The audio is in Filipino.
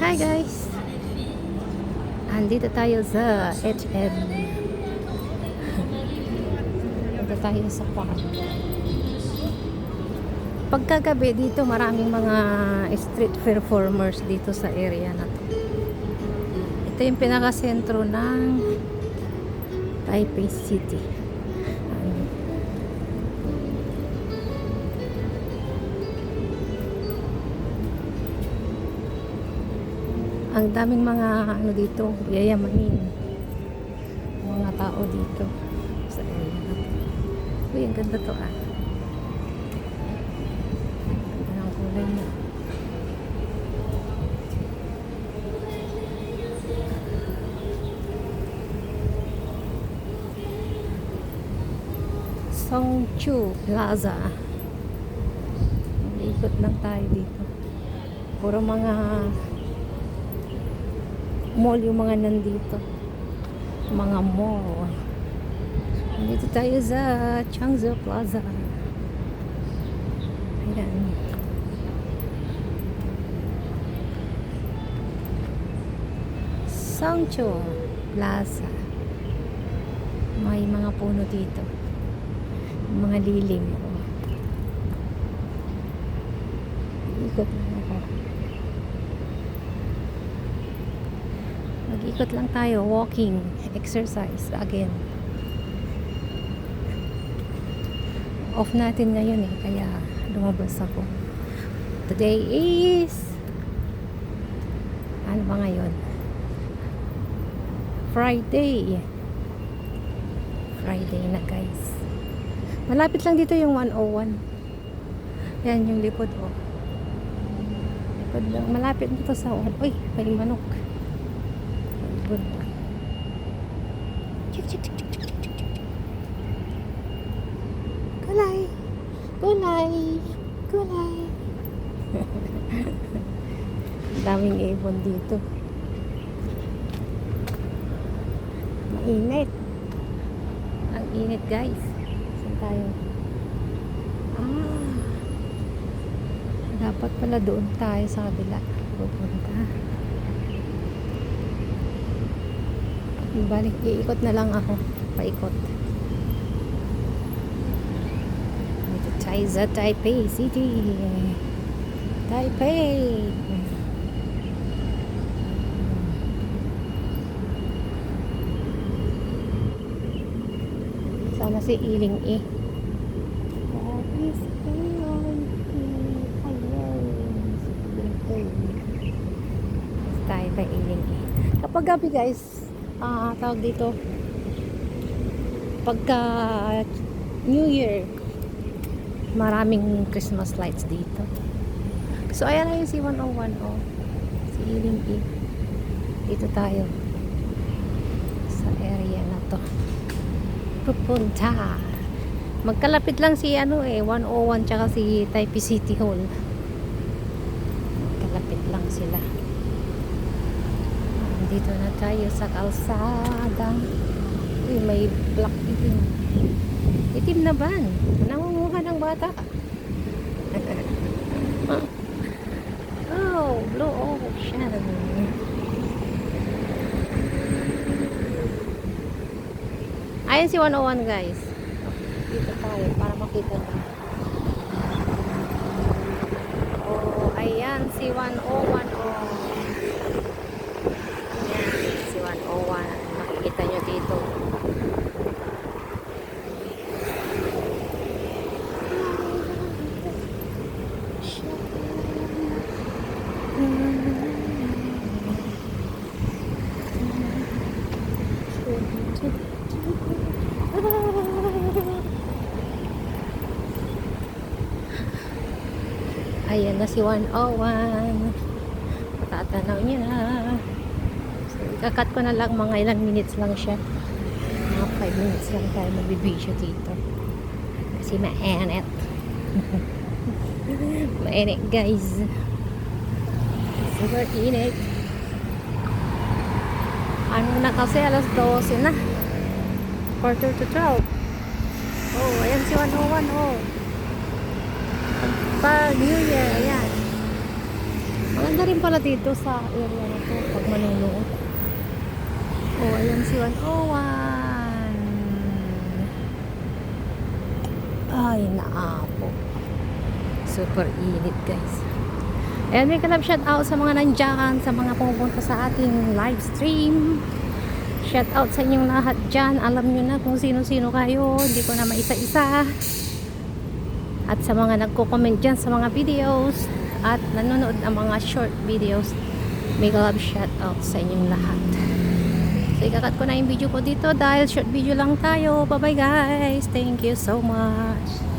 Hi guys! Andito tayo sa HM. Andito tayo sa park. Pagkagabi dito maraming mga street performers dito sa area na to. Ito yung pinakasentro ng Taipei City. Ang daming mga ano dito, yayamanin. Mga tao dito sa area na to. Uy, ang ganda to ah. Ang ganda ng kulay niya. Songchu Plaza. Ikot lang tayo dito. Puro mga mall yung mga nandito. Mga mall. Nandito tayo sa Changzhou Plaza. Ayan. Songchu Plaza. May mga puno dito. Mga lilim. Ikot lang ako. Mag-ikot lang tayo, walking, exercise again. Off natin ngayon kaya lumabas ako. Today is ano ba ngayon? Friday na guys. Malapit lang dito yung 101. Yan yung likod likod lang. Malapit dito sa uy, may manok. Good. Gulay. Daming ibon dito. Mainit. Ang init guys. Saan tayo? Dapat pala doon tayo sa kabila. Pupunta. Balik, iikot na lang ako. Paikot. Dito tayo sa Taipei City. Taipei. Sana si Iling Taipei Iling kapag gabi guys, tawag dito pagka New Year maraming Christmas lights dito. So ayan na yung si 101 si Iling dito tayo sa area na to pupunta. Magkalapit lang si 101 tsaka si Taipei City Hall. Magkalapit lang sila. Dito na tayo sa kalsada. Uy, may black itim. Itim na van. Nangunguha ng bata. Oh, blue ocean. Ayan si 101 guys. Dito tayo para makita nyo. Ayan si 101 si 101 makikita nyo dito. Ayan na si 101. Matatanaw niya na. So, ikakat ko na lang mga ilang minutes lang siya. Mga 5 minutes lang tayo magbibideo dito. Kasi mainit. Mainit guys. Super init. Ano na kasi alas 12 na. Quarter to 12. Ayan si 101 pag New Year, ayan. Maganda rin pala dito sa area na to pag manunood. Oh, ayan si 101. Ay, naapo. Super init, guys. Ayan, may kalab shout out sa mga nandyan, sa mga pumupunta sa ating live stream. Shout out sa inyong lahat dyan. Alam nyo na kung sino-sino kayo. Hindi ko na maisa-isa. At sa mga nagko-comment dyan sa mga videos at nanonood ng mga short videos, may love shout out sa inyong lahat. So, ikakat ko na yung video ko dito dahil short video lang tayo. Bye bye guys. Thank you so much.